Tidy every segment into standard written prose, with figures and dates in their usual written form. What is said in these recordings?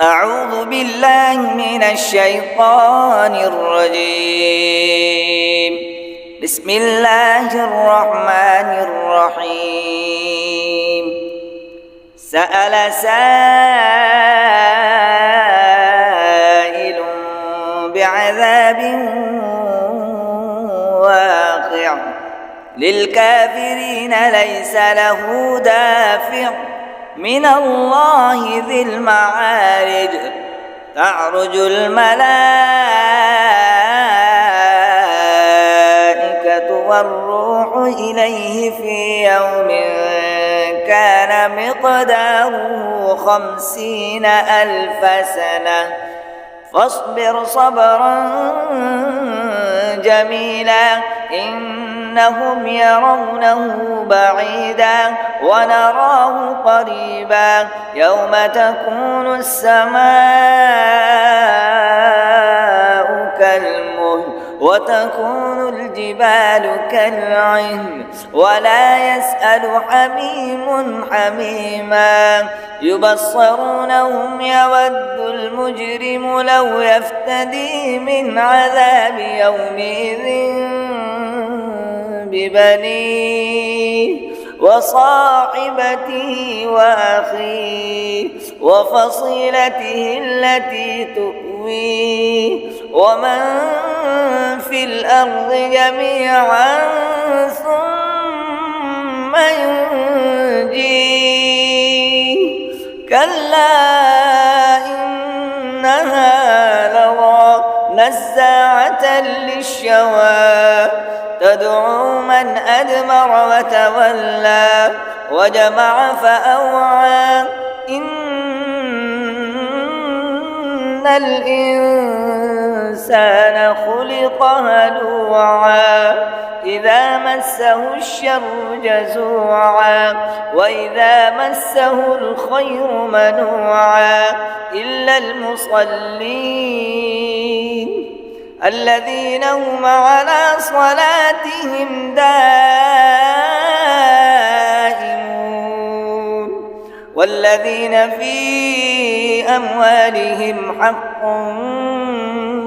أعوذ بالله من الشيطان الرجيم. بسم الله الرحمن الرحيم. سأل سائل بعذاب واقع للكافرين ليس له دافع من الله ذي المعارج. تعرج الملائكة والروح إليه في يوم كان مقداره 50,000 سنة فاصبر صبرا جميلا إنهم يرونه بعيدا ونراه قريبا يوم تكون السماء كالمهل وتكون الجبال كالعهن ولا يسأل حميم حميما يبصرونهم يود المجرم لو يفتدي من عذاب يومئذ ببنيه وصاحبته وأخيه وفصيلته التي تؤويه ومن في الأرض جميعا ثم ينجيه كلا إنها لظى نزاعة للشوى تدعو من أدبر وتولى وجمع فأوعى إن الإنسان خلق هلوعا إذا مسه الشر جزوعا وإذا مسه الخير منوعا إلا المصلين الذين هم على صلاتهم دائمون والذين في أموالهم حق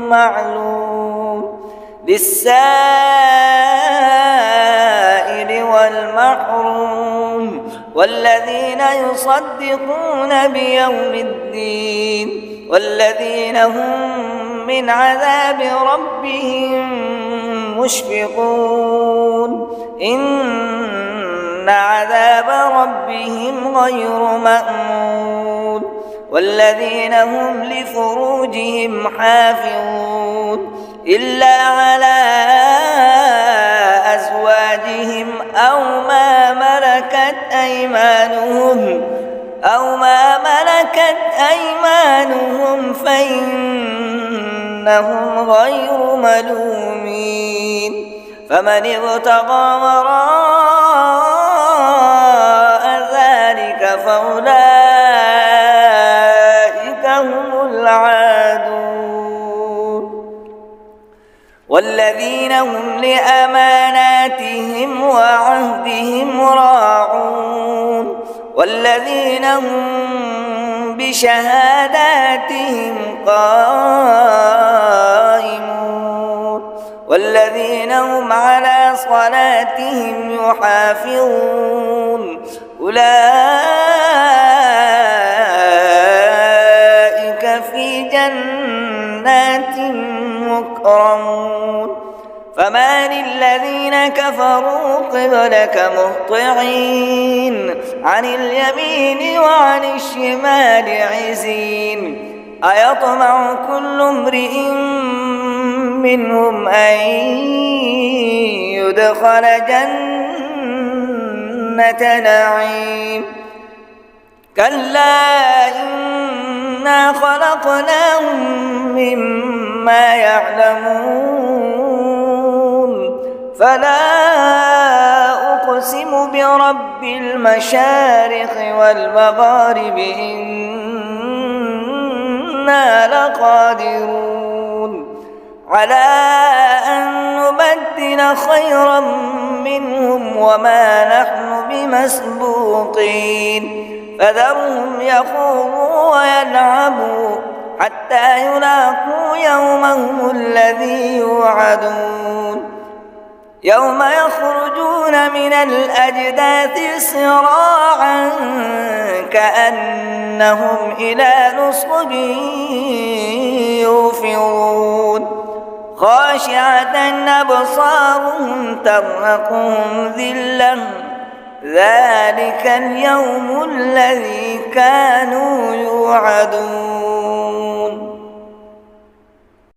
معلوم للسائل والمحروم والذين يصدقون بيوم الدين والذين هم من عذاب ربهم مشفقون إن عذاب ربهم غير مأمون والذين هم لفروجهم حافظون إلا على أزواجهم أو ما ملكت أيمانهم فإنهم غير ملومين فمن ابتغى وراء ذلك فأولئك هم العادون والذين هم لأماناتهم وعهدهم راعون والذين هم بشهاداتهم قائمون والذين هم على صلاتهم يحافظون أولئك في جنات مكرمون فما للذين كفروا قبلك مهطعين عن اليمين وعن الشمال عزين أيطمع كل امرئ منهم أن يدخل جنة نعيم كلا إنا خلقناهم مما يعلمون فلا أقسم برب المشارق والمغارب إنا لقادرون على أن نبدل خيرا منهم وما نحن بمسبوقين فذرهم يخوضوا ويلعبوا حتى يلاقوا يومهم الذي يوعدون يوم يخرجون من الأجداث سراعا كأنهم إلى نصب يوفضون خاشعة أبصارهم ترهقهم ذلة ذلك اليوم الذي كانوا يوعدون.